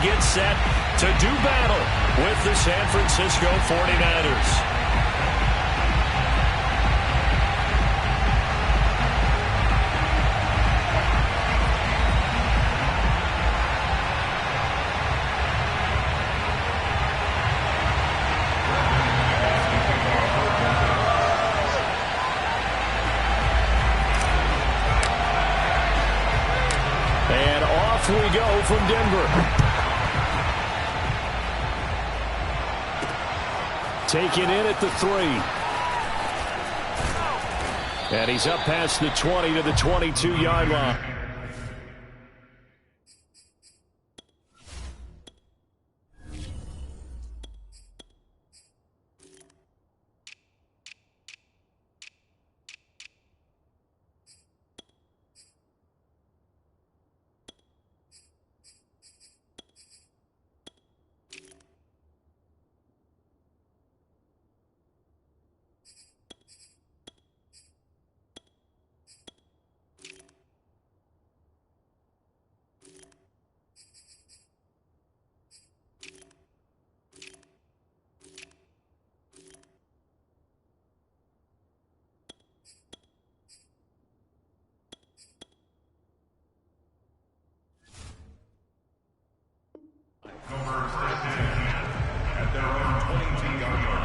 get set to do battle with the San Francisco 49ers. We go from Denver. Taken in at the 3. And he's up past the 20 to the 22-yard line. At their own 22-yard line.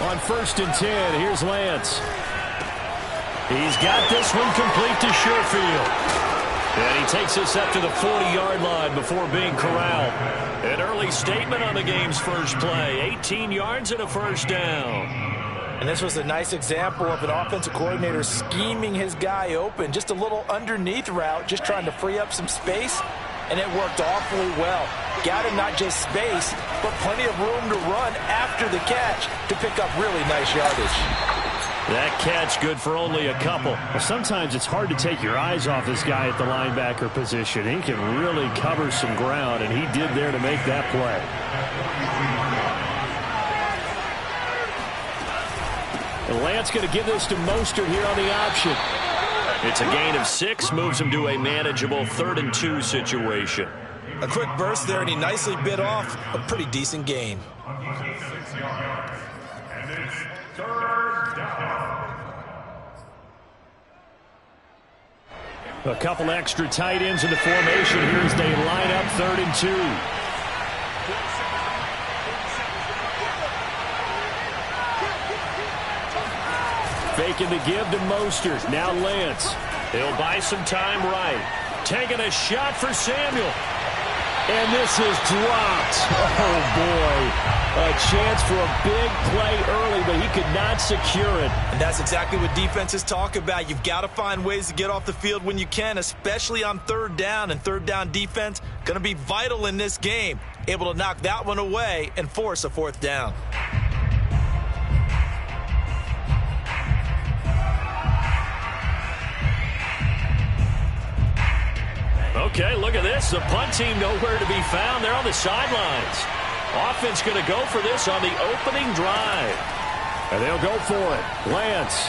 On 1st and 10, here's Lance. He's got this one complete to Sherfield. And he takes us up to the 40-yard line before being corralled. An early statement on the game's first play. 18 yards and a first down. And this was a nice example of an offensive coordinator scheming his guy open. Just a little underneath route, just trying to free up some space. And it worked awfully well. Got him not just space, but plenty of room to run after the catch to pick up really nice yardage. That catch good for only a couple. Well, sometimes it's hard to take your eyes off this guy at the linebacker position. He can really cover some ground, and he did there to make that play. And Lance going to give this to Mostert here on the option. It's a gain of 6, moves him to a manageable 3rd and 2 situation. A quick burst there, and he nicely bit off a pretty decent gain. 6 yards. And it's 3rd down. A couple extra tight ends in the formation here as they line up 3rd and 2. Faking the give to Mostert. Now Lance. He'll buy some time right. Taking a shot for Samuel. And this is dropped. Oh, boy. A chance for a big play early, but he could not secure it. And that's exactly what defenses talk about. You've got to find ways to get off the field when you can, especially on 3rd down. And 3rd down defense going to be vital in this game. Able to knock that one away and force a 4th down. Okay, look at this. The punt team nowhere to be found. They're on the sidelines. Offense going to go for this on the opening drive. And they'll go for it. Lance.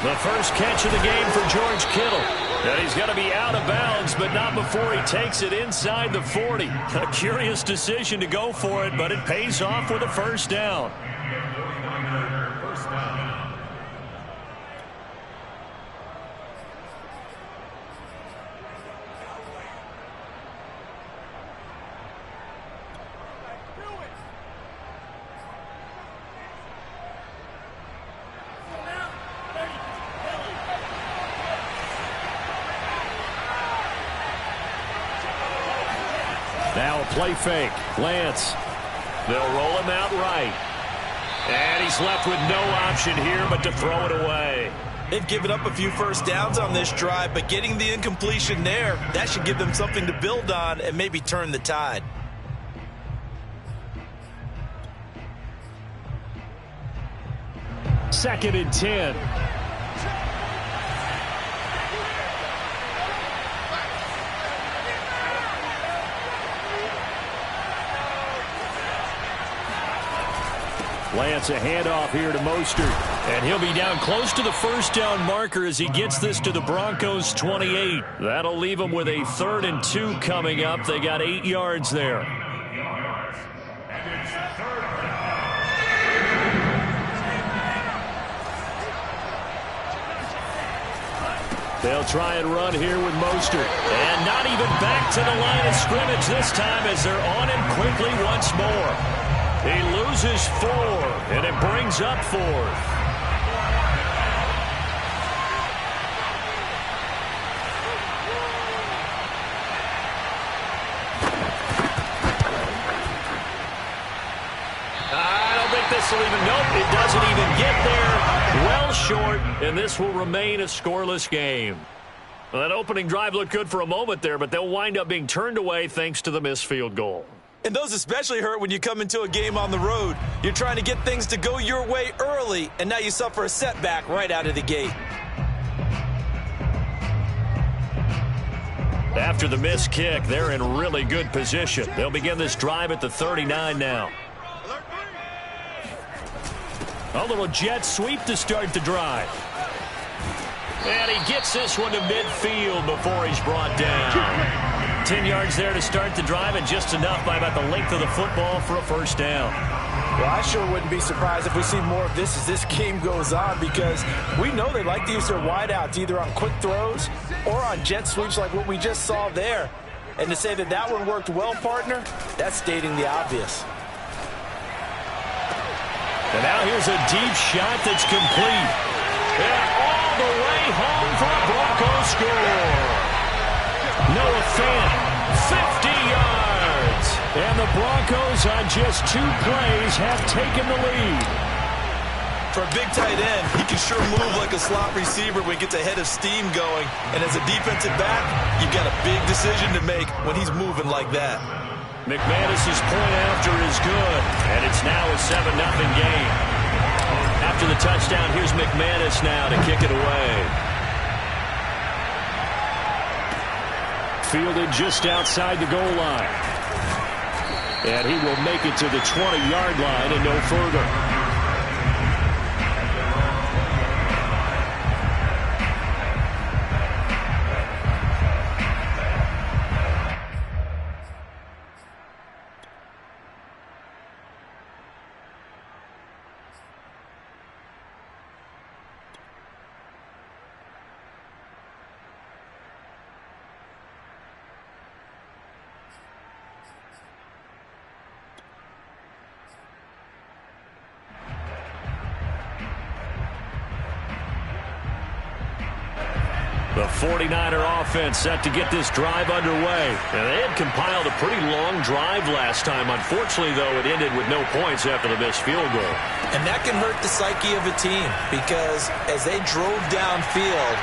The first catch of the game for George Kittle. And he's going to be out of bounds, but not before he takes it inside the 40. A curious decision to go for it, but it pays off with a first down. Now a play fake. Lance. They'll roll him out right. And he's left with no option here but to throw it away. They've given up a few first downs on this drive, but getting the incompletion there, that should give them something to build on and maybe turn the tide. Second and 10. Lance, a handoff here to Mostert. And he'll be down close to the first down marker as he gets this to the Broncos 28. That'll leave them with a 3rd and 2 coming up. They got 8 yards there. They'll try and run here with Mostert. And not even back to the line of scrimmage this time as they're on him quickly once more. He loses 4, and it brings up 4th. I don't think this will even, nope, it doesn't even get there. Well short, and this will remain a scoreless game. Well, that opening drive looked good for a moment there, but they'll wind up being turned away thanks to the missed field goal. And those especially hurt when you come into a game on the road. You're trying to get things to go your way early, and now you suffer a setback right out of the gate. After the missed kick, they're in really good position. They'll begin this drive at the 39 now. A little jet sweep to start the drive. And he gets this one to midfield before he's brought down. 10 yards there to start the drive, and just enough by about the length of the football for a first down. Well, I sure wouldn't be surprised if we see more of this as this game goes on, because we know they like to use their wideouts either on quick throws or on jet sweeps like what we just saw there. And to say that that one worked well, partner, that's stating the obvious. And now here's a deep shot that's complete. And all the way home for a Broncos score. Noah Fant, 50 yards. And the Broncos on just 2 plays have taken the lead. For a big tight end, he can sure move like a slot receiver when he gets a head of steam going. And as a defensive back, you've got a big decision to make when he's moving like that. McManus's point after is good, and it's now a 7-0 game. After the touchdown, here's McManus now to kick it away. Fielded just outside the goal line. And he will make it to the 20-yard line and no further. The 49er offense set to get this drive underway. And they had compiled a pretty long drive last time. Unfortunately, though, it ended with no points after the missed field goal. And that can hurt the psyche of a team, because as they drove downfield,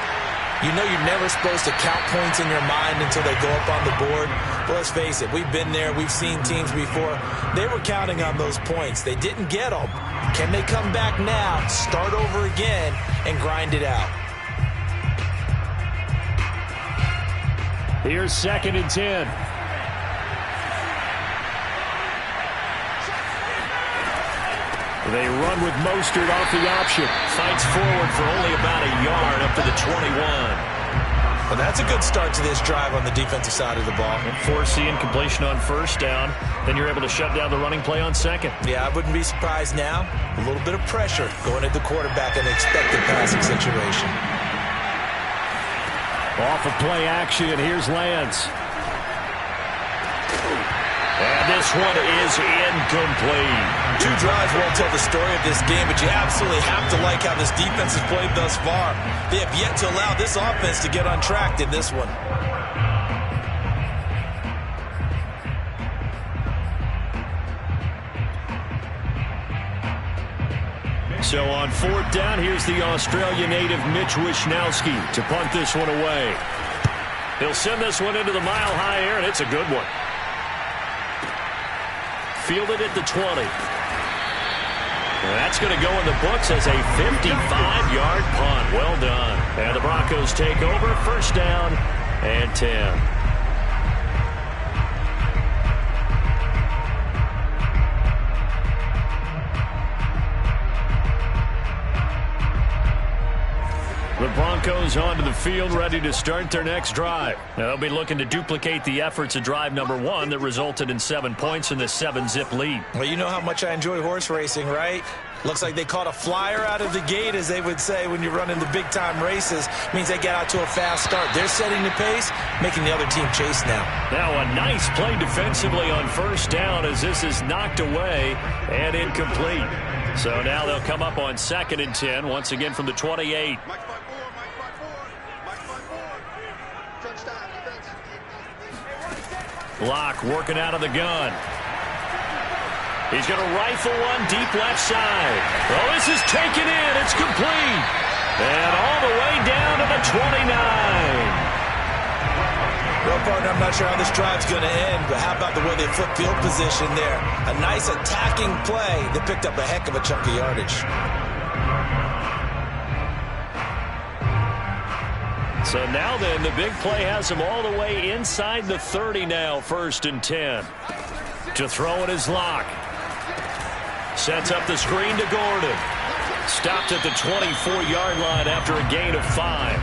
you know you're never supposed to count points in your mind until they go up on the board. But let's face it, we've been there. We've seen teams before. They were counting on those points. They didn't get them. Can they come back now, start over again, and grind it out? Here's 2nd and 10. They run with Mostert off the option. Fights forward for only about a yard up to the 21. Well, that's a good start to this drive on the defensive side of the ball. Force the incompletion on first down. Then you're able to shut down the running play on second. Yeah, I wouldn't be surprised now. A little bit of pressure going at the quarterback in an expected passing situation. Off of play action, here's Lance. And this one is incomplete. 2 drives won't tell the story of this game, but you absolutely have to like how this defense has played thus far. They have yet to allow this offense to get untracked in this one. So on 4th down, here's the Australia native Mitch Wishnowsky to punt this one away. He'll send this one into the mile-high air, and it's a good one. Fielded at the 20. And that's going to go in the books as a 55-yard punt. Well done. And the Broncos take over, 1st down and 10. The Broncos onto the field, ready to start their next drive. Now, they'll be looking to duplicate the efforts of drive number 1 that resulted in 7 points in the 7-zip lead. Well, you know how much I enjoy horse racing, right? Looks like they caught a flyer out of the gate, as they would say when you're running the big-time races. Means they get out to a fast start. They're setting the pace, making the other team chase now. Now a nice play defensively on 1st down as this is knocked away and incomplete. So now they'll come up on 2nd and 10, once again from the 28. Locke working out of the gun. He's going to rifle one deep left side. Oh, this is taken in. It's complete. And all the way down to the 29. Well, partner, I'm not sure how this drive's going to end, but how about the way they flip field position there? A nice attacking play that picked up a heck of a chunk of yardage. So now then, the big play has him all the way inside the 30 now, 1st and 10. To throw it is Locke. Sets up the screen to Gordon. Stopped at the 24-yard line after a gain of 5.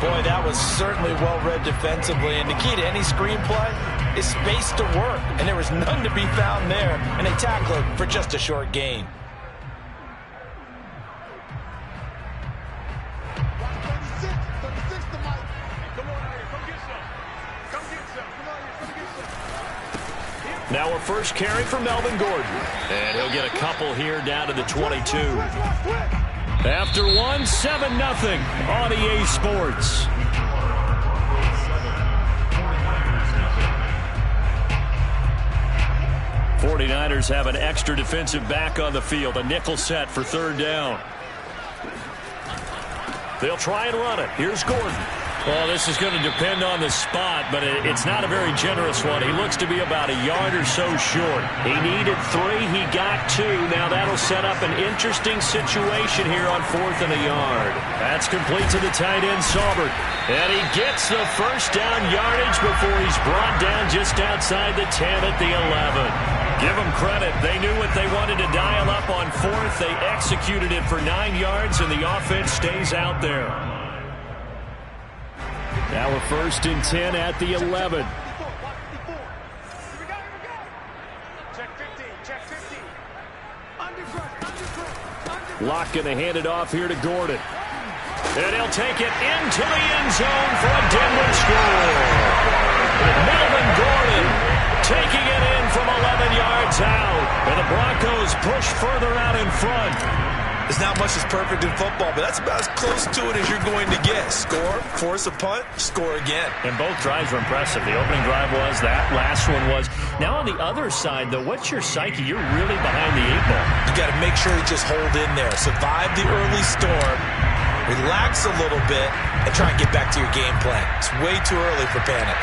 Boy, that was certainly well-read defensively. And the key to any screenplay is space to work. And there was none to be found there. And they tackle it for just a short gain. Now a first carry for Melvin Gordon. And he'll get a couple here down to the 22. After 7-0 on EA Sports. '49ers have an extra defensive back on the field. A nickel set for 3rd down. They'll try and run it. Here's Gordon. Well, this is going to depend on the spot, but it's not a very generous one. He looks to be about a yard or so short. He needed 3. He got 2. Now that'll set up an interesting situation here on 4th and a yard. That's complete to the tight end, Saubert. And he gets the 1st down yardage before he's brought down just outside the 10 at the 11. Give them credit. They knew what they wanted to dial up on 4th. They executed it for 9 yards, and the offense stays out there. Now a 1st and 10 at the 11. Locke going to hand it off here to Gordon. And he'll take it into the end zone for a Denver score. Melvin Gordon taking it in from 11 yards out. And the Broncos push further out in front. There's not much that's perfect in football, but that's about as close to it as you're going to get. Score, force a punt, score again. And both drives were impressive. The opening drive was, that last one was. Now on the other side, though, what's your psyche? You're really behind the 8 ball. You got to make sure you just hold in there. Survive the early storm, relax a little bit, and try and get back to your game plan. It's way too early for panic.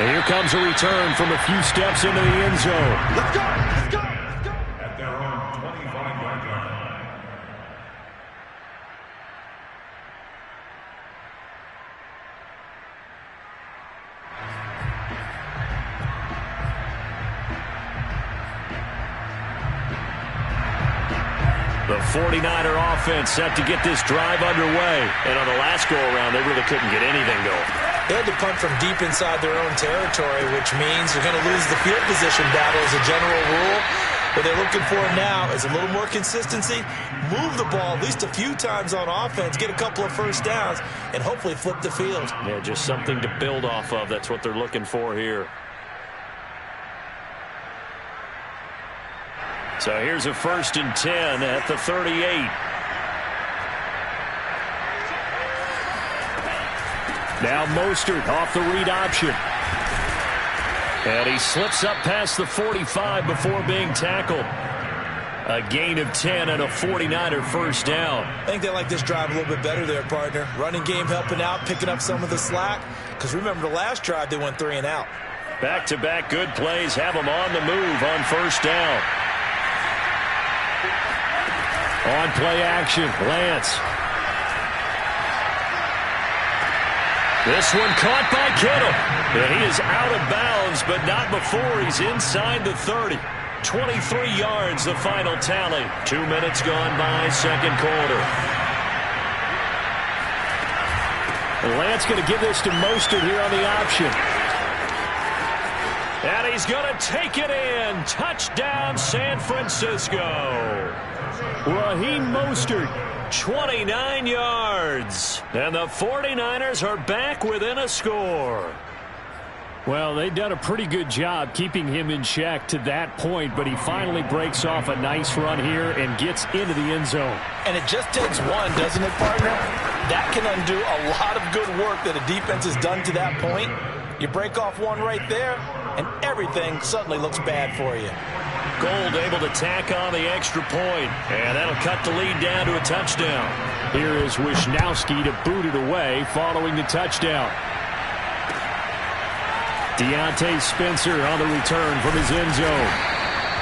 And here comes a return from a few steps into the end zone. Let's go! Let's go! The 49er offense set to get this drive underway. And on the last go-around, they really couldn't get anything going. They had to punt from deep inside their own territory, which means you're going to lose the field position battle as a general rule. What they're looking for now is a little more consistency, move the ball at least a few times on offense, get a couple of 1st downs, and hopefully flip the field. Yeah, just something to build off of. That's what they're looking for here. So here's a 1st and 10 at the 38. Now Mostert off the read option. And he slips up past the 45 before being tackled. A gain of 10 and a 49er first down. I think they like this drive a little bit better there, partner. Running game helping out, picking up some of the slack. Because remember, the last drive, they went 3 and out. Back-to-back good plays have them on the move on first down. On play action, Lance. This one caught by Kittle. And he is out of bounds, but not before he's inside the 30. 23 yards, the final tally. 2 minutes gone by, second quarter. And Lance going to give this to Mostert here on the option. And he's going to take it in. Touchdown, San Francisco. Raheem Mostert. 29 yards. And the 49ers are back within a score. Well, they've done a pretty good job keeping him in check to that point, but he finally breaks off a nice run here and gets into the end zone. And it just takes one, doesn't it, partner? That can undo a lot of good work that a defense has done to that point. You break off one right there, and everything suddenly looks bad for you. Gold able to tack on the extra point, and that'll cut the lead down to a touchdown. Here is Wisnowski to boot it away following the touchdown. Deontay Spencer on the return from his end zone.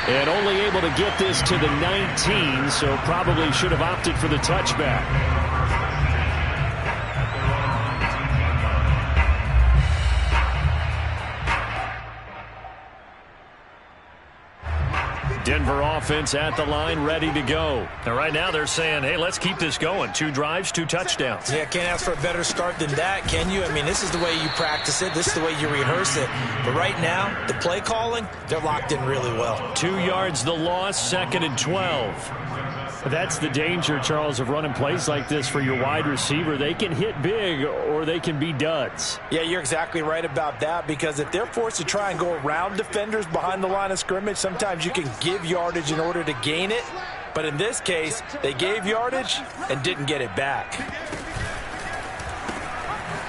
And only able to get this to the 19, so probably should have opted for the touchback. Denver offense at the line, ready to go. And right now they're saying, hey, let's keep this going. 2 drives, 2 touchdowns. Yeah, can't ask for a better start than that, can you? I mean, this is the way you practice it. This is the way you rehearse it. But right now, the play calling, they're locked in really well. 2 yards the loss, 2nd and 12. That's the danger, Charles, of running plays like this for your wide receiver. They can hit big or they can be duds. Yeah, you're exactly right about that, because if they're forced to try and go around defenders behind the line of scrimmage, sometimes you can give yardage in order to gain it. But in this case, they gave yardage and didn't get it back.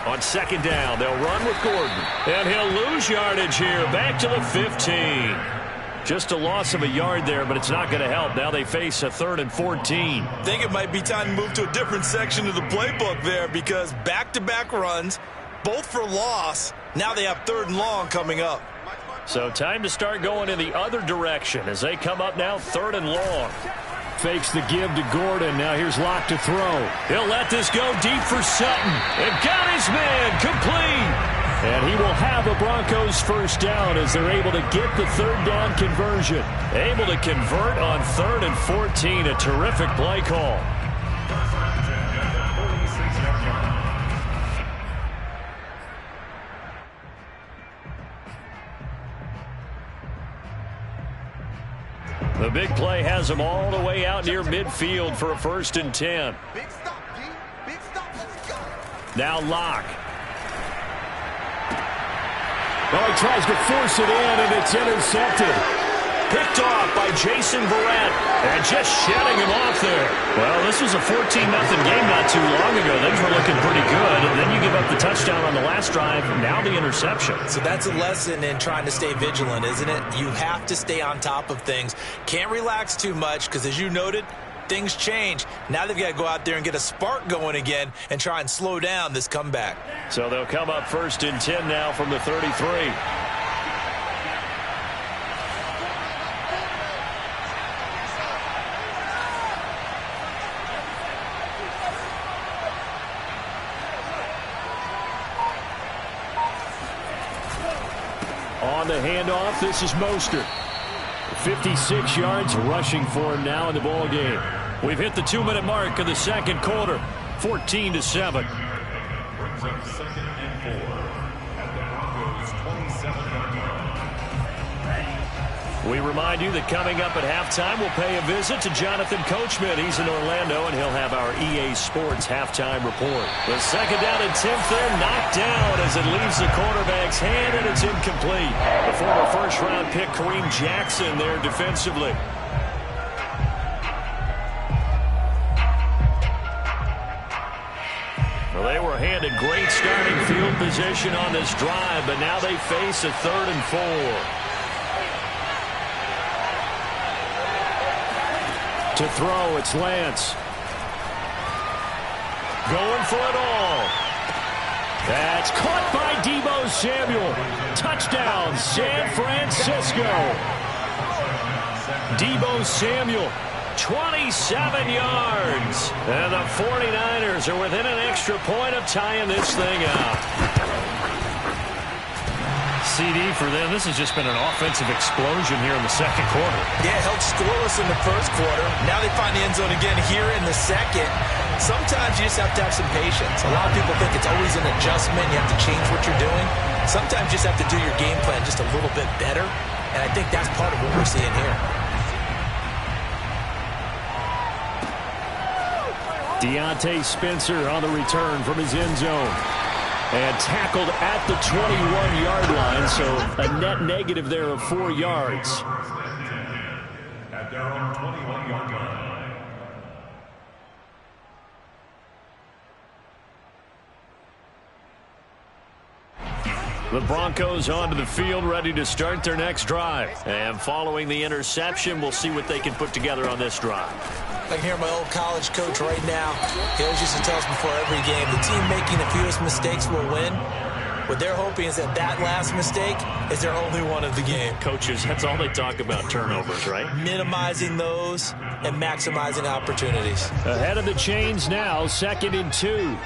On 2nd down, they'll run with Gordon. And he'll lose yardage here, back to the 15. Just a loss of a yard there, but it's not going to help. Now they face a 3rd and 14. I think it might be time to move to a different section of the playbook there, because back-to-back runs, both for loss. Now they have 3rd and long coming up. So time to start going in the other direction as they come up now 3rd and long. Fakes the give to Gordon. Now here's Locke to throw. He'll let this go deep for Sutton. And got his man complete. And he will have a Broncos first down as they're able to get the 3rd down conversion. Able to convert on 3rd and 14. A terrific play call. The big play has them all the way out near midfield for a 1st and 10. Now Locke. Well, he tries to force it in, and it's intercepted. Picked off by Jason Verrett, and just shedding him off there. Well, this was a 14-0 game not too long ago. Things were looking pretty good, and then you give up the touchdown on the last drive, now the interception. So that's a lesson in trying to stay vigilant, isn't it? You have to stay on top of things. Can't relax too much, because as you noted, things change. Now they've got to go out there and get a spark going again and try and slow down this comeback. So they'll come up 1st and 10 now from the 33. On the handoff, this is Mostert. 56 yards rushing for him now in the ball game. We've hit the 2-minute mark of the second quarter, 14-7. Brings up 2nd and 4 at the Broncos' 27-yard line. We remind you that coming up at halftime, we'll pay a visit to Jonathan Coachman. He's in Orlando, and he'll have our EA Sports halftime report. The 2nd down and 10th there, knocked down as it leaves the quarterback's hand, and it's incomplete. The former first-round pick, Kareem Jackson, there defensively. Well, they were handed great starting field position on this drive, but now they face a 3rd and 4. To throw, it's Lance. Going for it all. That's caught by Deebo Samuel. Touchdown, San Francisco. Deebo Samuel, 27 yards. And the 49ers are within an extra point of tying this thing up. CD for them. This has just been an offensive explosion here in the second quarter. Yeah, held scoreless in the first quarter. Now they find the end zone again here in the second. Sometimes you just have to have some patience. A lot of people think it's always an adjustment. You have to change what you're doing. Sometimes you just have to do your game plan just a little bit better. And I think that's part of what we're seeing here. Deontay Spencer on the return from his end zone. And tackled at the 21-yard line, so a net negative there of 4 yards. At their own 21-yard line. The Broncos onto the field, ready to start their next drive. And following the interception, we'll see what they can put together on this drive. I can hear my old college coach right now. He always used to tell us before every game, the team making the fewest mistakes will win. What they're hoping is that that last mistake is their only one of the game. Coaches, that's all they talk about, turnovers, right? Minimizing those and maximizing opportunities. Ahead of the chains now, 2nd and 2.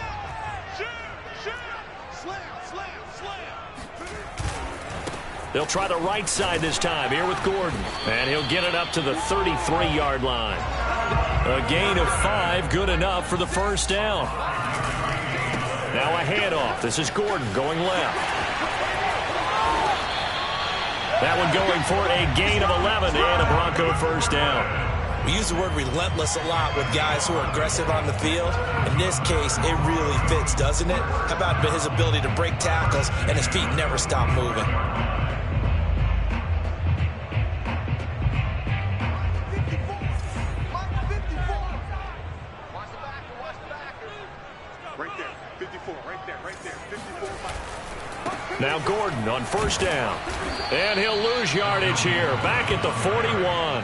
They'll try the right side this time, here with Gordon. And he'll get it up to the 33-yard line. A gain of 5, good enough for the first down. Now a handoff. This is Gordon going left. That one going for a gain of 11 and a Bronco first down. We use the word relentless a lot with guys who are aggressive on the field. In this case, it really fits, doesn't it? How about his ability to break tackles and his feet never stop moving? Now Gordon on first down. And he'll lose yardage here. Back at the 41.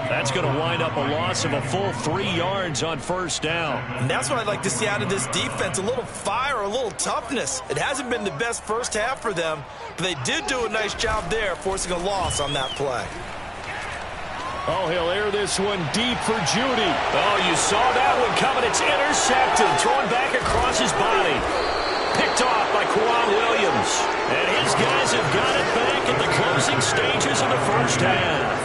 That's going to wind up a loss of a full 3 yards on first down. And that's what I'd like to see out of this defense. A little fire, a little toughness. It hasn't been the best first half for them, but they did do a nice job there, forcing a loss on that play. Oh, he'll air this one deep for Judy. Oh, you saw that one coming. It's intercepted. Thrown back across his body. Picked off by Kwan Williams. And his guys have got it back at the closing stages of the first half.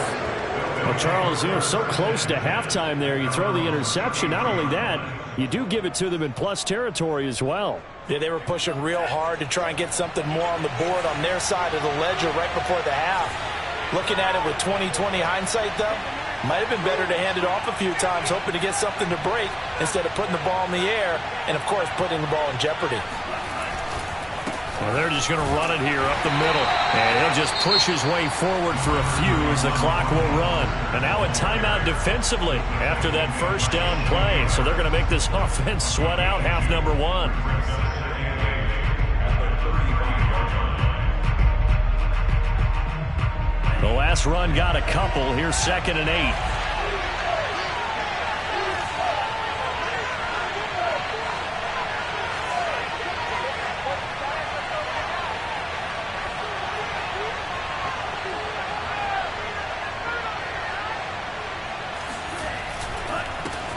Well, Charles, so close to halftime there. You throw the interception. Not only that, you do give it to them in plus territory as well. Yeah, they were pushing real hard to try and get something more on the board on their side of the ledger right before the half. Looking at it with 20/20 hindsight, though, might have been better to hand it off a few times, hoping to get something to break instead of putting the ball in the air and, of course, putting the ball in jeopardy. Well, they're just going to run it here up the middle. And he'll just push his way forward for a few as the clock will run. And now a timeout defensively after that first down play. So they're going to make this offense sweat out half number 1. The last run got a couple. Here's 2nd and 8.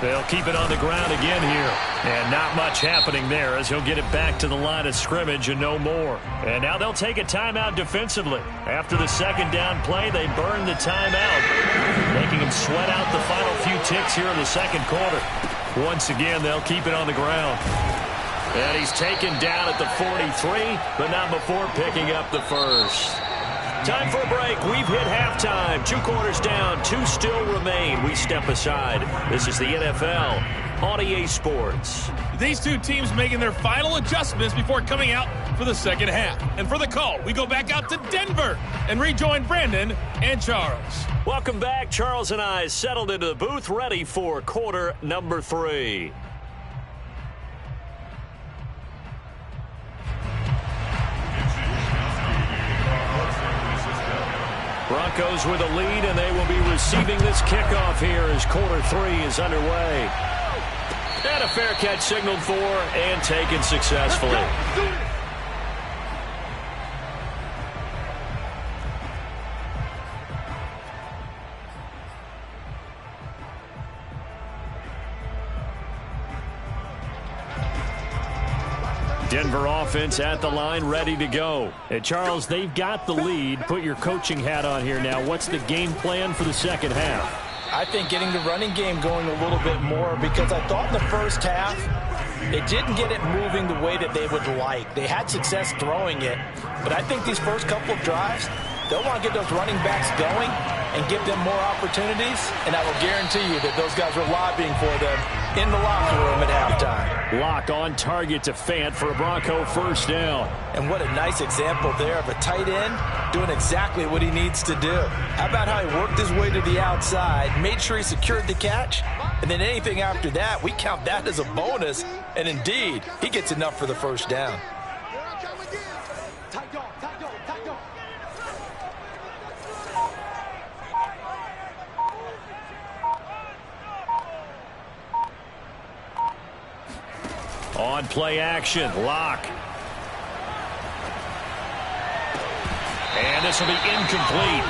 They'll keep it on the ground again here. And not much happening there as he'll get it back to the line of scrimmage and no more. And now they'll take a timeout defensively. After the second down play, they burn the timeout, making them sweat out the final few ticks here in the second quarter. Once again, they'll keep it on the ground. And he's taken down at the 43, but not before picking up the first. Time for a break. We've hit halftime. 2 quarters down. 2 still remain. We step aside. This is the NFL on EA Sports. These two teams making their final adjustments before coming out for the second half. And for the call, we go back out to Denver and rejoin Brandon and Charles. Welcome back. Charles and I settled into the booth, ready for quarter number 3. Broncos with a lead, and they will be receiving this kickoff here as quarter 3 is underway. And a fair catch signaled for and taken successfully. Denver offense at the line, ready to go. And Charles, they've got the lead. Put your coaching hat on here now. What's the game plan for the second half? I think getting the running game going a little bit more, because I thought in the first half they didn't get it moving the way that they would like. They had success throwing it, but I think these first couple of drives, they'll want to get those running backs going and give them more opportunities, and I will guarantee you that those guys were lobbying for them in the locker room at halftime. Lock on target to Fant for a Bronco first down. And what a nice example there of a tight end doing exactly what he needs to do. How about how he worked his way to the outside, made sure he secured the catch, and then anything after that, we count that as a bonus, and indeed, he gets enough for the first down. On play action, Lock. And this will be incomplete.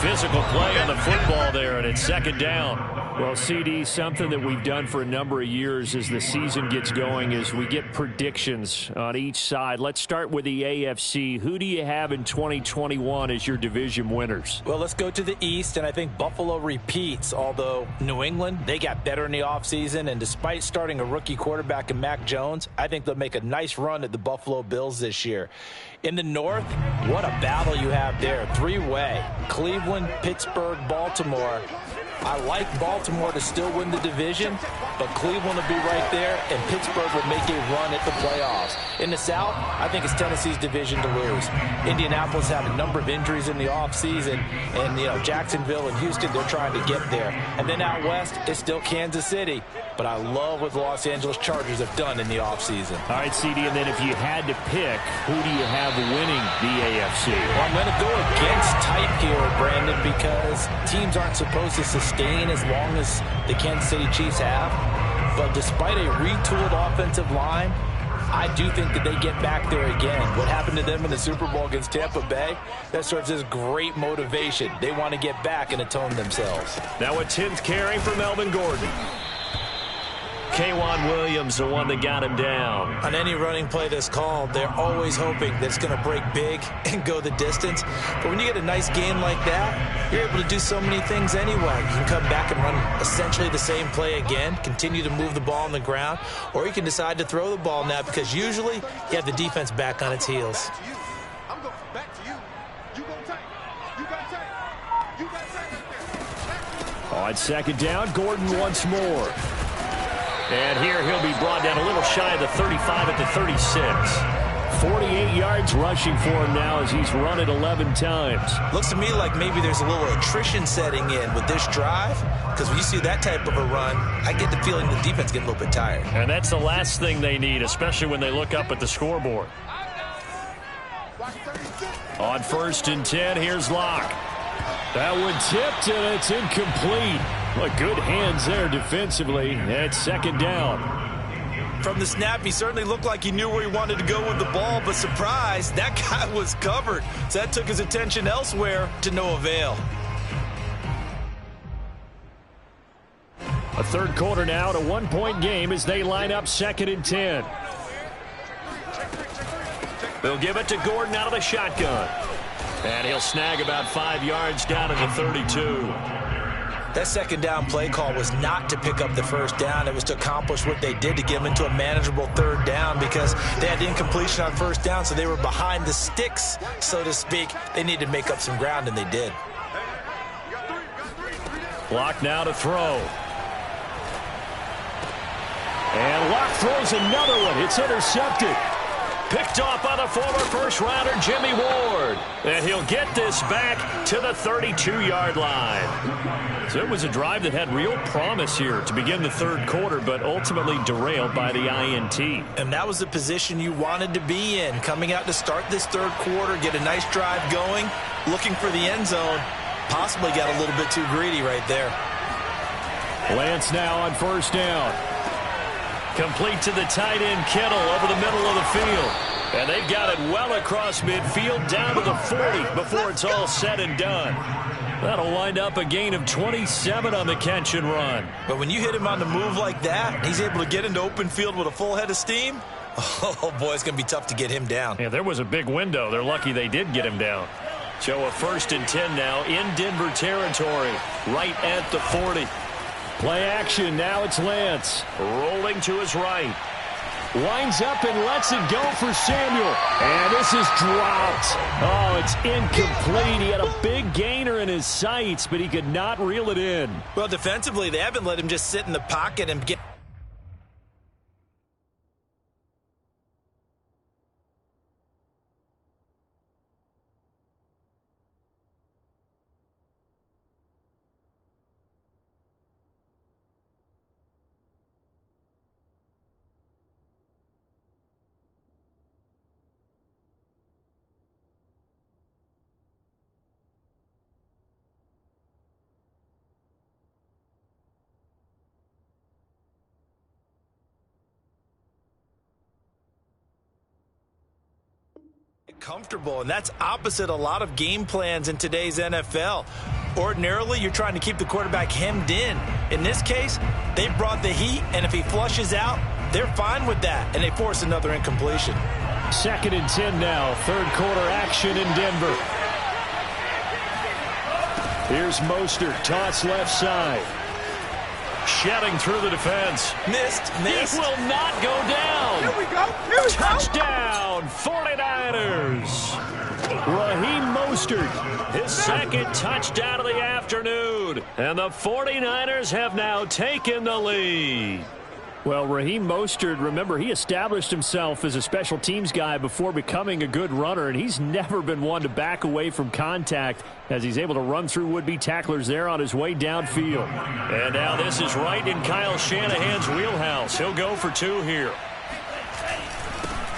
Physical play on the football there, and it's second down. Well, CD, something that we've done for a number of years as the season gets going is we get predictions on each side. Let's start with the AFC. Who do you have in 2021 as your division winners? Well, let's go to the East, and I think Buffalo repeats, although New England, they got better in the offseason, and despite starting a rookie quarterback in Mac Jones, I think they'll make a nice run at the Buffalo Bills this year. In the North, what a battle you have there. Three-way. Cleveland, Pittsburgh, Baltimore. I like Baltimore to still win the division, but Cleveland will be right there, and Pittsburgh will make a run at the playoffs. In the South, I think it's Tennessee's division to lose. Indianapolis had a number of injuries in the offseason, and, Jacksonville and Houston, they're trying to get there. And then out West, it's still Kansas City, but I love what the Los Angeles Chargers have done in the offseason. All right, CD, and then if you had to pick, who do you have winning the AFC? Well, I'm going to go against type here, Brandon, because teams aren't supposed to sustain as long as the Kansas City Chiefs have. But despite a retooled offensive line, I do think that they get back there again. What happened to them in the Super Bowl against Tampa Bay, that serves as great motivation. They want to get back and atone themselves. Now a 10th carry for Melvin Gordon. K'Wan Williams, the one that got him down. On any running play that's called, they're always hoping that it's going to break big and go the distance. But when you get a nice game like that, you're able to do so many things anyway. You can come back and run essentially the same play again, continue to move the ball on the ground, or you can decide to throw the ball now because usually you have the defense back on its heels. On second down, Gordon once more. And here he'll be brought down a little shy of the 35 at the 36. 48 yards rushing for him now as he's run it 11 times. Looks to me like maybe there's a little attrition setting in with this drive, because when you see that type of a run, I get the feeling the defense getting a little bit tired. And that's the last thing they need, especially when they look up at the scoreboard. On 1st and 10, here's Lock. That one tipped, and it's incomplete. Well, good hands there defensively. It's second down. From the snap, he certainly looked like he knew where he wanted to go with the ball, but surprise, that guy was covered. So that took his attention elsewhere to no avail. A third quarter now, a 1-point game as they line up 2nd and 10. They'll give it to Gordon out of the shotgun. And he'll snag about 5 yards down at the 32. That second down play call was not to pick up the first down. It was to accomplish what they did to get them into a manageable third down because they had incompletion on first down, so they were behind the sticks, so to speak. They needed to make up some ground, and they did. Lock now to throw. And Lock throws another one. It's intercepted. Picked off by the former first-rounder Jimmy Ward. And he'll get this back to the 32-yard line. So it was a drive that had real promise here to begin the third quarter, but ultimately derailed by the INT. And that was the position you wanted to be in, coming out to start this third quarter, get a nice drive going, looking for the end zone, possibly got a little bit too greedy right there. Lance now on first down. Complete to the tight end, Kittle, over the middle of the field. And they've got it well across midfield, down to the 40 before it's all said and done. That'll wind up a gain of 27 on the catch and run. But when you hit him on the move like that, he's able to get into open field with a full head of steam, oh, boy, it's going to be tough to get him down. Yeah, there was a big window. They're lucky they did get him down. So a 1st and 10 now in Denver territory, right at the 40. Play action. Now it's Lance. Rolling to his right. Winds up and lets it go for Samuel. And this is dropped. Oh, it's incomplete. He had a big gainer in his sights, but he could not reel it in. Well, defensively, they haven't let him just sit in the pocket and get... comfortable, and that's opposite a lot of game plans in today's NFL. Ordinarily, you're trying to keep the quarterback hemmed in. In this case, they brought the heat, and if he flushes out, they're fine with that, and they force another incompletion. 2nd and 10 now, 3rd quarter action in Denver. Here's Mostert, toss left side. Shedding through the defense. Missed. It will not go down. Here we go. Touchdown, 49ers. Raheem Mostert, his 2nd touchdown of the afternoon. And the 49ers have now taken the lead. Well, Raheem Mostert, remember, he established himself as a special teams guy before becoming a good runner, and he's never been one to back away from contact as he's able to run through would-be tacklers there on his way downfield. And now this is right in Kyle Shanahan's wheelhouse. He'll go for 2 here.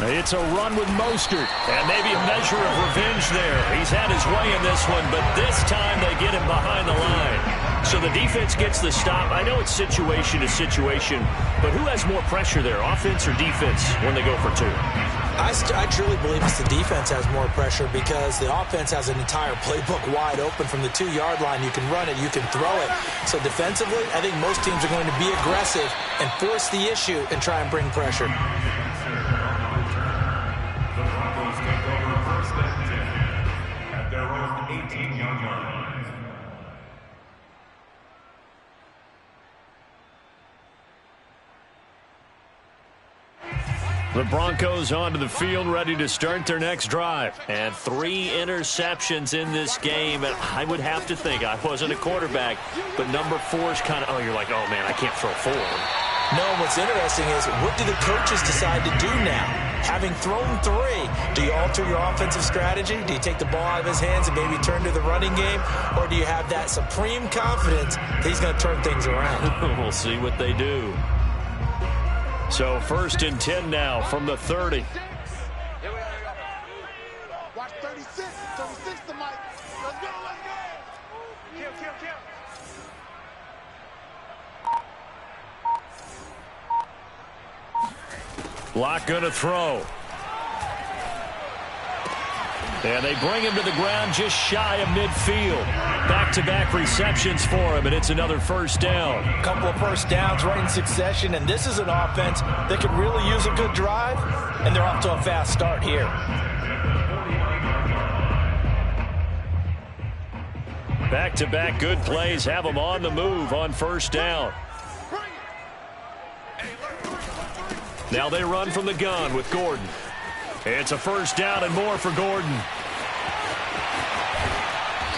It's a run with Mostert, and maybe a measure of revenge there. He's had his way in this one, but this time they get him behind the line. So the defense gets the stop. I know it's situation to situation, but who has more pressure there, offense or defense, when they go for 2? I truly believe it's the defense has more pressure because the offense has an entire playbook wide open from the 2-yard line. You can run it, you can throw it. So defensively, I think most teams are going to be aggressive and force the issue and try and bring pressure. The Broncos take over 1st and 10 at their own 18-yard line. The Broncos onto the field, ready to start their next drive. And 3 interceptions in this game. And I would have to think, I wasn't a quarterback, but number 4 is kind of, oh, you're like, oh, man, I can't throw 4. No, what's interesting is what do the coaches decide to do now? Having thrown 3, do you alter your offensive strategy? Do you take the ball out of his hands and maybe turn to the running game? Or do you have that supreme confidence that he's going to turn things around? We'll see what they do. So 1st and 10 now from the 30. Watch 36. 36 to Mike. Let's go. Kill. Block going to throw. And they bring him to the ground just shy of midfield. Back-to-back receptions for him, and it's another 1st down. A couple of 1st downs right in succession, and this is an offense that could really use a good drive, and they're off to a fast start here. Back-to-back good plays have them on the move on 1st down. Now they run from the gun with Gordon. It's a 1st down and more for Gordon.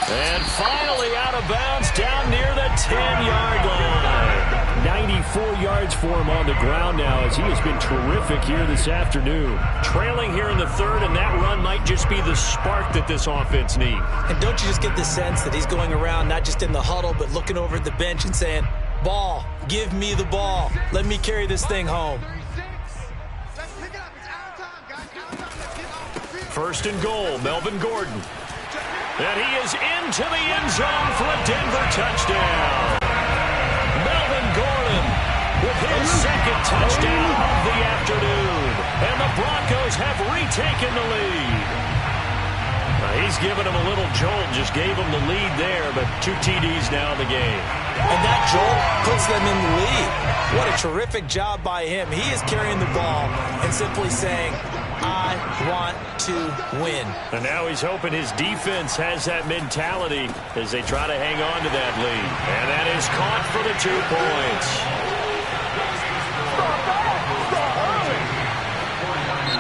And finally out of bounds down near the 10-yard line. 94 yards for him on the ground now as he has been terrific here this afternoon. Trailing here in the 3rd, and that run might just be the spark that this offense needs. And don't you just get the sense that he's going around not just in the huddle but looking over at the bench and saying, ball, give me the ball. Let me carry this thing home. 1st and goal, Melvin Gordon. And he is into the end zone for a Denver touchdown. Melvin Gordon with his second touchdown of the afternoon. And the Broncos have retaken the lead. He's given him a little jolt, just gave him the lead there, but 2 TDs now in the game. And that jolt puts them in the lead. What a terrific job by him. He is carrying the ball and simply saying, I want to win. And now he's hoping his defense has that mentality as they try to hang on to that lead. And that is caught for the 2 points.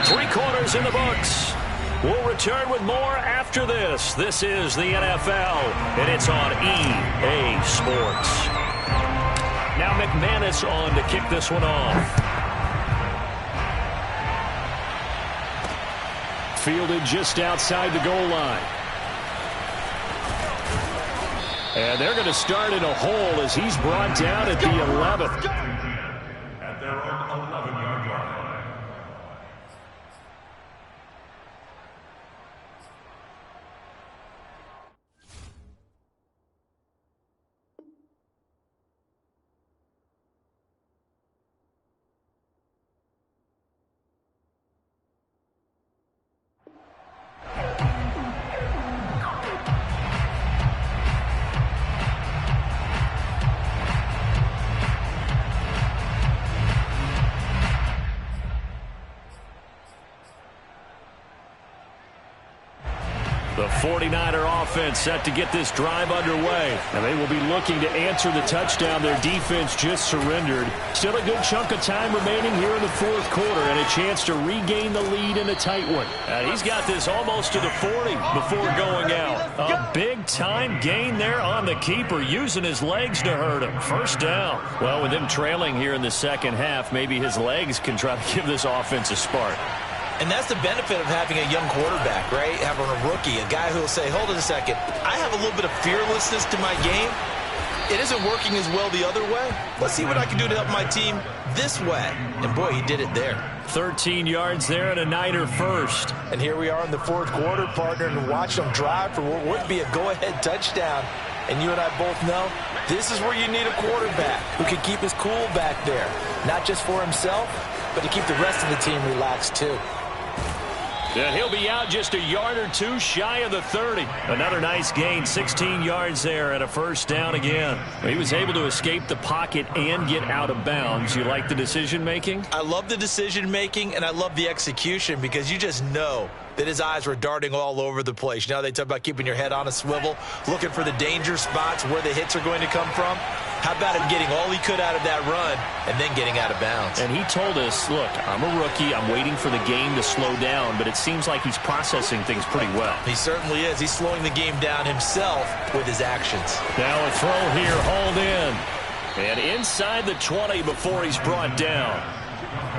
3 quarters in the books. We'll return with more after this. This is the NFL, and it's on EA Sports. Now McManus on to kick this one off. Fielded just outside the goal line. And they're going to start in a hole as he's brought down at the 11th. At their own 11-yard line. The 49er offense set to get this drive underway. And they will be looking to answer the touchdown their defense just surrendered. Still a good chunk of time remaining here in the 4th quarter and a chance to regain the lead in a tight one. He's got this almost to the 40 before going out. A big-time gain there on the keeper, using his legs to hurt him. First down. Well, with them trailing here in the second half, maybe his legs can try to give this offense a spark. And that's the benefit of having a young quarterback, right? Having a rookie, a guy who will say, hold on a second, I have a little bit of fearlessness to my game. It isn't working as well the other way. Let's see what I can do to help my team this way. And boy, he did it there. 13 yards there and a Niner first. And here we are in the 4th quarter, partner, and watch them drive for what would be a go-ahead touchdown. And you and I both know this is where you need a quarterback who can keep his cool back there. Not just for himself, but to keep the rest of the team relaxed too. And he'll be out just a yard or 2 shy of the 30. Another nice gain, 16 yards there and a first down again. He was able to escape the pocket and get out of bounds. You like the decision-making? I love the decision-making, and I love the execution because you just know that his eyes were darting all over the place. You know, they talk about keeping your head on a swivel, looking for the danger spots where the hits are going to come from. How about him getting all he could out of that run and then getting out of bounds? And he told us, look, I'm a rookie. I'm waiting for the game to slow down, but it seems like he's processing things pretty well. He certainly is. He's slowing the game down himself with his actions. Now a throw here, hauled in. And inside the 20 before he's brought down.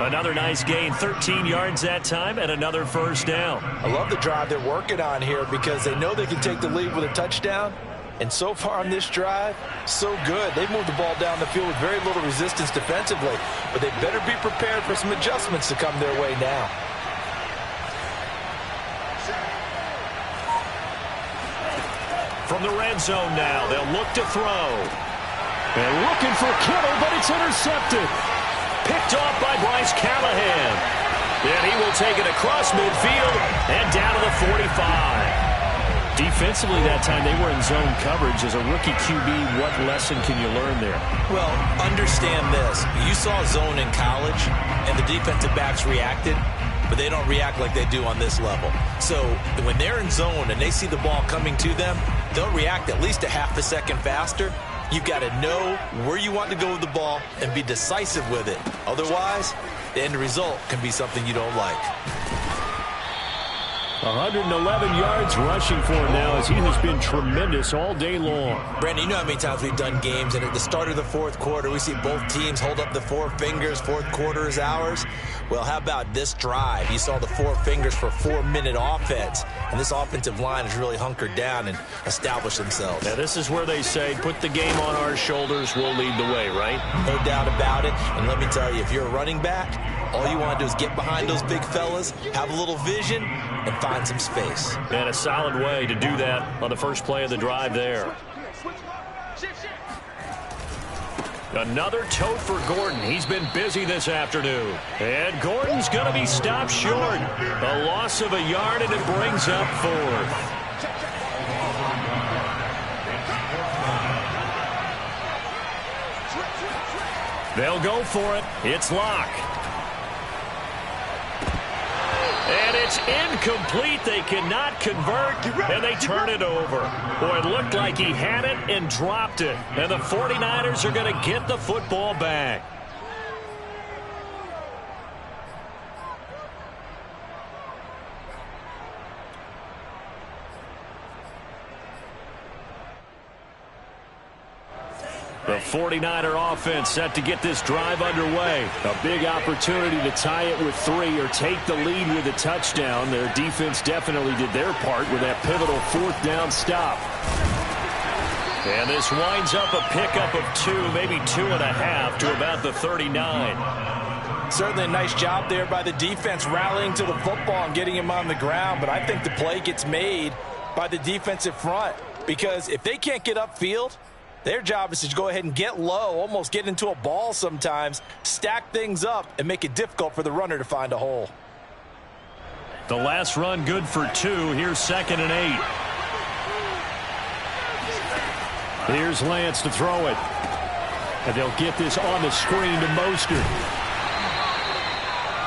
Another nice gain, 13 yards that time, and another first down. I love the drive they're working on here because they know they can take the lead with a touchdown. And so far on this drive, so good. They've moved the ball down the field with very little resistance defensively, but they better be prepared for some adjustments to come their way now. From the red zone now, they'll look to throw. And looking for Kittle, but it's intercepted. Picked off by Bryce Callahan. And he will take it across midfield and down to the 45. Defensively that time, they were in zone coverage. As a rookie QB, what lesson can you learn there? Well, understand this. You saw zone in college, and the defensive backs reacted, but they don't react like they do on this level. So when they're in zone and they see the ball coming to them, they'll react at least a half a second faster. You've got to know where you want to go with the ball and be decisive with it. Otherwise, the end result can be something you don't like. 111 yards rushing for him now as he has been tremendous all day long. Brandon, you know how many times we've done games, and at the start of the 4th quarter, we see both teams hold up the 4 fingers, 4th quarter is ours. Well, how about this drive? You saw the 4 fingers for 4-minute offense, and this offensive line has really hunkered down and established themselves. Now, this is where they say, put the game on our shoulders, we'll lead the way, right? No doubt about it, and let me tell you, if you're a running back, All you want to do is get behind those big fellas, have a little vision, and find some space. And a solid way to do that on the first play of the drive there. Another tote for Gordon. He's been busy this afternoon. And Gordon's going to be stopped short. A loss of a yard, and it brings up 4th. They'll go for it. It's Locke. And it's incomplete. They cannot convert, and they turn it over. Boy, it looked like he had it and dropped it. And the 49ers are going to get the football back. The 49er offense set to get this drive underway. A big opportunity to tie it with 3 or take the lead with a touchdown. Their defense definitely did their part with that pivotal 4th down stop. And this winds up a pickup of 2, maybe 2.5 to about the 39. Certainly a nice job there by the defense rallying to the football and getting him on the ground. But I think the play gets made by the defensive front, because if they can't get upfield, their job is to go ahead and get low, almost get into a ball sometimes, stack things up, and make it difficult for the runner to find a hole. The last run good for 2. Here's 2nd and 8. Here's Lance to throw it. And they'll get this on the screen to Mostert.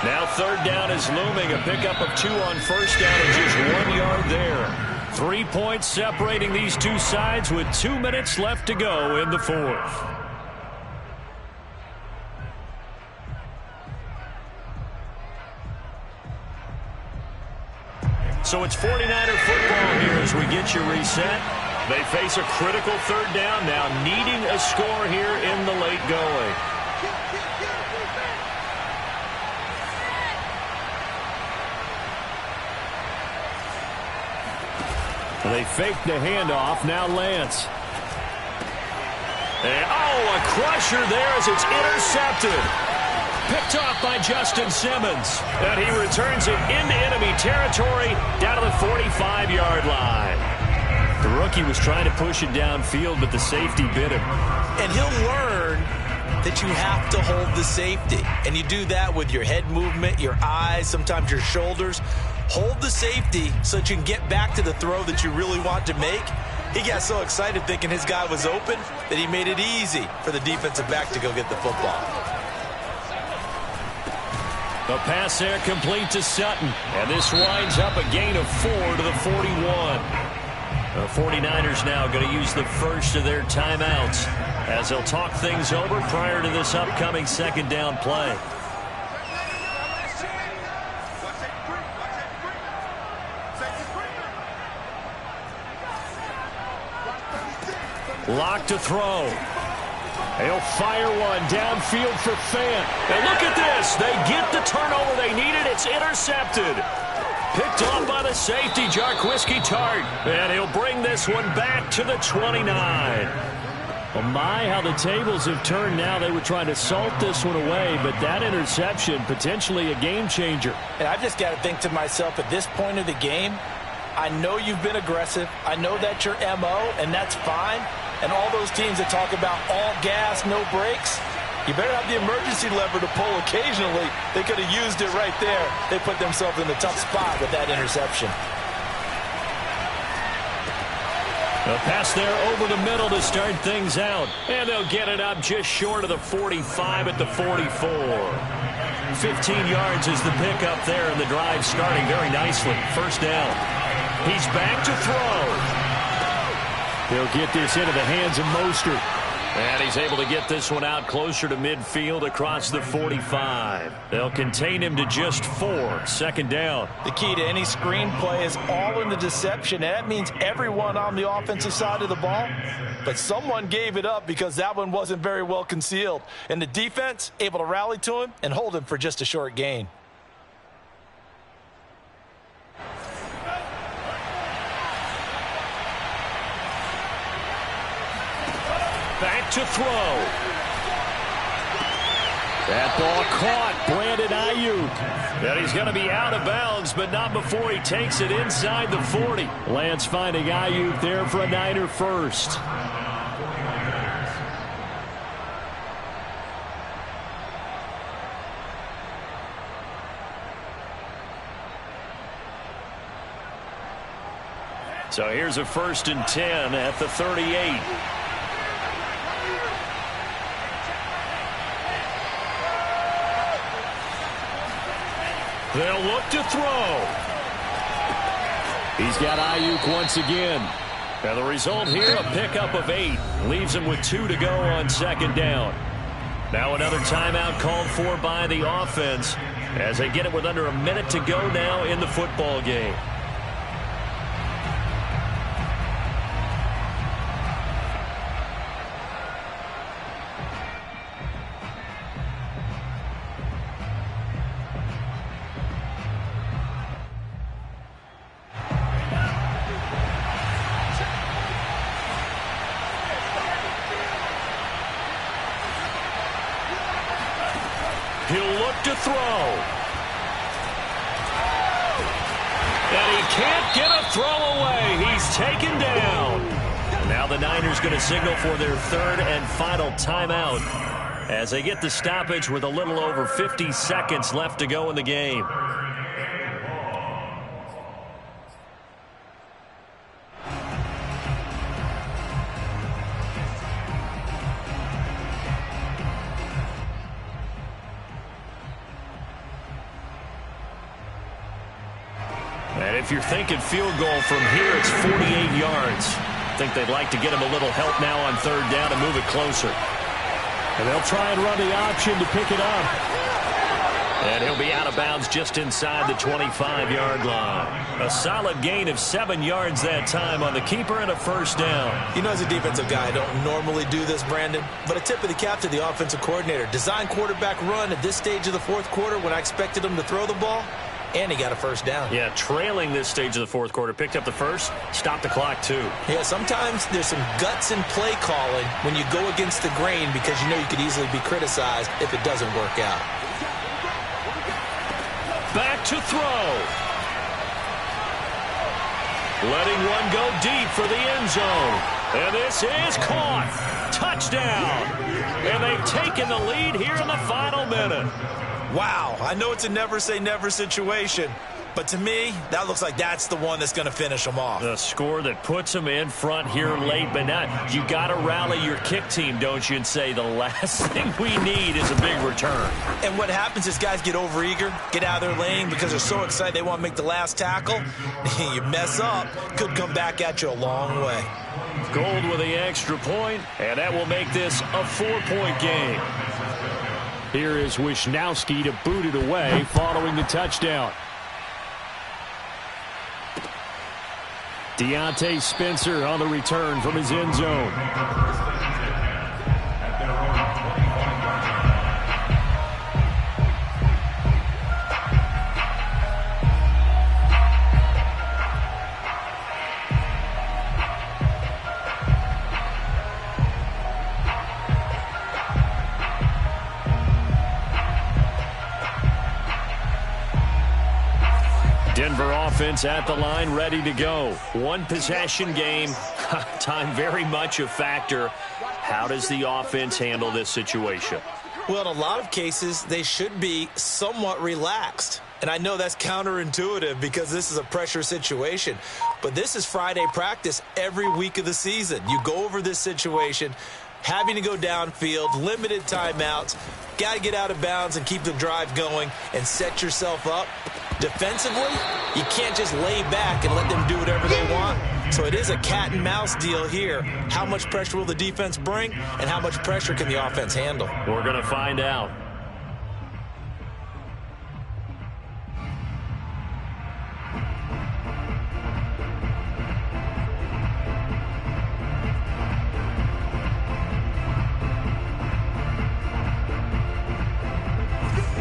Now 3rd down is looming. A pickup of 2 on 1st down and just 1 yard there. 3 points separating these two sides with 2 minutes left to go in the 4th. So it's 49er football here as we get you reset. They face a critical 3rd down now, needing a score here in the late going. They fake the handoff. Now Lance. And, a crusher there as it's intercepted. Picked off by Justin Simmons. And he returns it into enemy territory down to the 45-yard line. The rookie was trying to push it downfield, but the safety bit him. And he'll learn that you have to hold the safety. And you do that with your head movement, your eyes, sometimes your shoulders. Hold the safety so that you can get back to the throw that you really want to make. He got so excited thinking his guy was open that he made it easy for the defensive back to go get the football. The pass there complete to Sutton. And this winds up a gain of 4 to the 41. The 49ers now going to use the first of their timeouts as they'll talk things over prior to this upcoming 2nd down play. Locke to throw. He'll fire one downfield for Fant. And look at this. They get the turnover they needed. It's intercepted. Picked off by the safety, Jarquiski Tart. And he'll bring this one back to the 29. Well, my, how the tables have turned now. They were trying to salt this one away, but that interception, potentially a game changer. And I've just got to think to myself, at this point of the game, I know you've been aggressive. I know that's your MO, and that's fine. And all those teams that talk about all gas, no brakes, you better have the emergency lever to pull occasionally. They could have used it right there. They put themselves in a tough spot with that interception. A pass there over the middle to start things out. And they'll get it up just short of the 45 at the 44. 15 yards is the pickup there, and the drive starting very nicely. 1st down. He's back to throw. They'll get this into the hands of Mostert. And he's able to get this one out closer to midfield across the 45. They'll contain him to just 4. 2nd down. The key to any screenplay is all in the deception. And that means everyone on the offensive side of the ball. But someone gave it up because that one wasn't very well concealed. And the defense able to rally to him and hold him for just a short gain. Back to throw. That ball caught. Brandon Brandon Ayuk. And he's going to be out of bounds, but not before he takes it inside the 40. Lance finding Ayuk there for a Niner first. So here's a 1st and 10 at the 38. They'll look to throw. He's got Ayuk once again. And the result here, a pickup of 8. Leaves him with 2 to go on 2nd down. Now another timeout called for by the offense as they get it with under a minute to go now in the football game. He'll look to throw. And he can't get a throw away. He's taken down. Now the Niners going to signal for their 3rd and final timeout as they get the stoppage with a little over 50 seconds left to go in the game. And if you're thinking field goal from here, it's 48 yards. I think they'd like to get him a little help now on 3rd down and move it closer. And they'll try and run the option to pick it up. And he'll be out of bounds just inside the 25-yard line. A solid gain of 7 yards that time on the keeper and a 1st down. You know, as a defensive guy, I don't normally do this, Brandon, but a tip of the cap to the offensive coordinator. Design quarterback run at this stage of the 4th quarter when I expected him to throw the ball. And he got a 1st down. Yeah, trailing this stage of the 4th quarter. Picked up the 1st, stopped the clock too. Yeah, sometimes there's some guts in play calling when you go against the grain because you know you could easily be criticized if it doesn't work out. Back to throw. Letting one go deep for the end zone. And this is caught. Touchdown. And they've taken the lead here in the final minute. Wow, I know it's a never-say-never situation, but to me, that looks like that's the one that's going to finish them off. The score that puts them in front here late, but now you got to rally your kick team, don't you, and say the last thing we need is a big return. And what happens is guys get overeager, get out of their lane because they're so excited they want to make the last tackle. You mess up, could come back at you a long way. Gold with the extra point, and that will make this a 4-point game. Here is Wisnowski to boot it away following the touchdown. Deontay Spencer on the return from his end zone. Denver offense at the line, ready to go. One possession game. Time very much a factor. How does the offense handle this situation? Well, in a lot of cases, they should be somewhat relaxed. And I know that's counterintuitive because this is a pressure situation. But this is Friday practice every week of the season. You go over this situation, having to go downfield, limited timeouts, got to get out of bounds and keep the drive going and set yourself up. Defensively, you can't just lay back and let them do whatever they want. So it is a cat and mouse deal here. How much pressure will the defense bring and how much pressure can the offense handle? We're going to find out.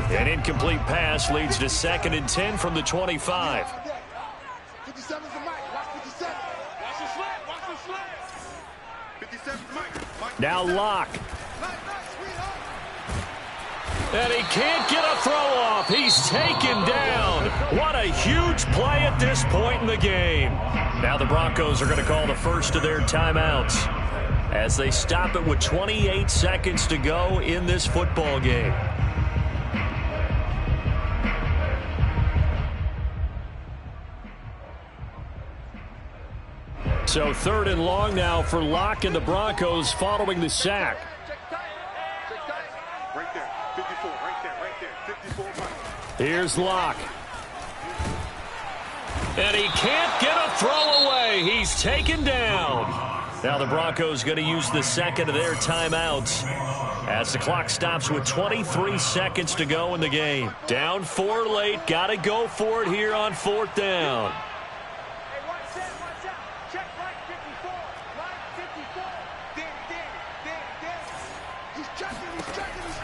An incomplete pass leads to 2nd and 10 from the 25. 57's the mic. Watch 57. Watch the slant. Watch the slant. 57's the mic. Now Locke. And he can't get a throw off. He's taken down. What a huge play at this point in the game. Now the Broncos are going to call the first of their timeouts as they stop it with 28 seconds to go in this football game. So 3rd and long now for Locke and the Broncos following the sack. Right there, 54, right there, 54. Here's Locke. And he can't get a throw away. He's taken down. Now the Broncos going to use the second of their timeouts as the clock stops with 23 seconds to go in the game. Down 4 late. Got to go for it here on 4th down.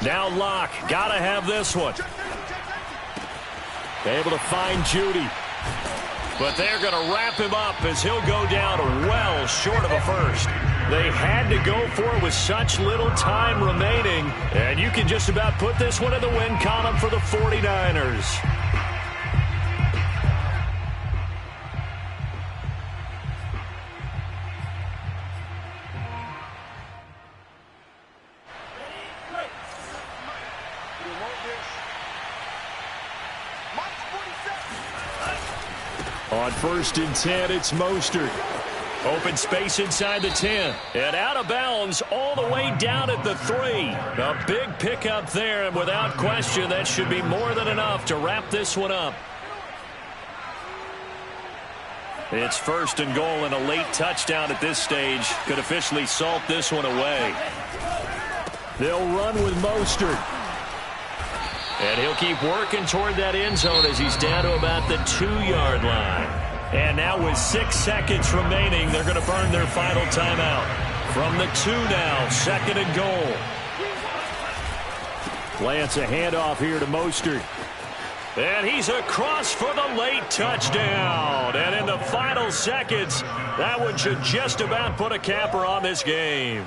Now Locke, gotta have this one. Able to find Judy. But they're going to wrap him up as he'll go down well short of a first. They had to go for it with such little time remaining. And you can just about put this one in the win column for the 49ers. On 1st and 10, it's Mostert. Open space inside the 10. And out of bounds all the way down at the 3. A big pickup there, and without question, that should be more than enough to wrap this one up. It's 1st and goal, and a late touchdown at this stage could officially salt this one away. They'll run with Mostert. And he'll keep working toward that end zone as he's down to about the 2-yard line. And now with 6 seconds remaining, they're going to burn their final timeout. From the 2 now, 2nd and goal. Lance a handoff here to Mostert. And he's across for the late touchdown. And in the final seconds, that one should just about put a capper on this game.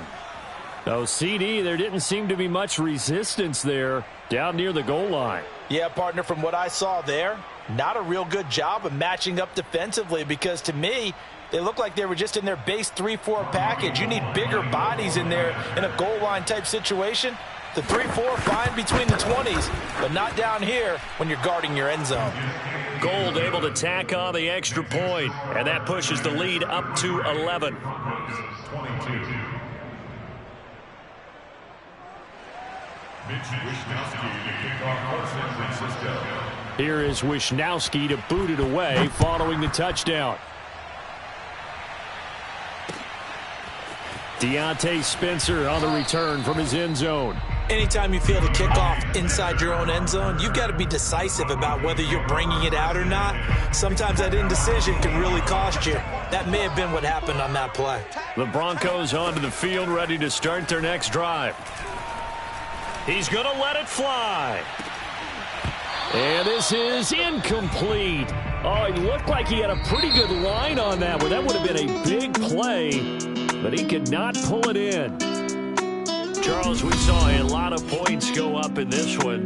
Oh, CD, there didn't seem to be much resistance there down near the goal line. Yeah, partner, from what I saw there, not a real good job of matching up defensively because to me, they look like they were just in their base 3-4 package. You need bigger bodies in there in a goal line type situation. The 3-4 fine between the 20s, but not down here when you're guarding your end zone. Gold able to tack on the extra point, and that pushes the lead up to 11. 22. Mitch Wishnowsky to kick off for San Francisco. Here is Wishnowsky to boot it away following the touchdown. Deontay Spencer on the return from his end zone. Anytime you feel the kickoff inside your own end zone, you've got to be decisive about whether you're bringing it out or not. Sometimes that indecision can really cost you. That may have been what happened on that play. The Broncos onto the field, ready to start their next drive. He's going to let it fly. And this is incomplete. Oh, it looked like he had a pretty good line on that one. That would have been a big play, but he could not pull it in. Charles, we saw a lot of points go up in this one.